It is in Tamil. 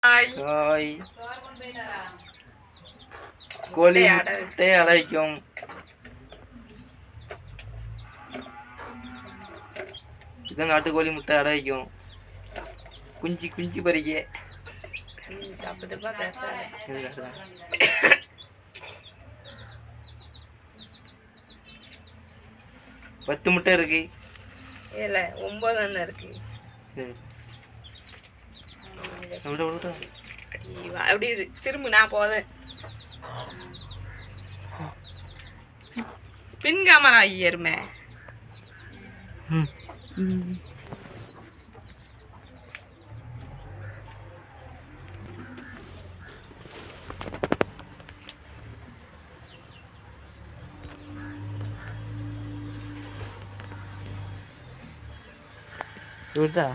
ஹாய். கோழி முட்டை அடைக்கும். இதான் நாட்டுக்கோழி முட்டை அடைக்கும். குஞ்சு குஞ்சு பறிக்க. தப்பு தப்பா பேசாத. 10 முட்டை இருக்கு. இல்ல 9 இருக்கு. அப்படி திரும்ப நான் போதேன். பின் கேமரா ஐயருமே. Udah.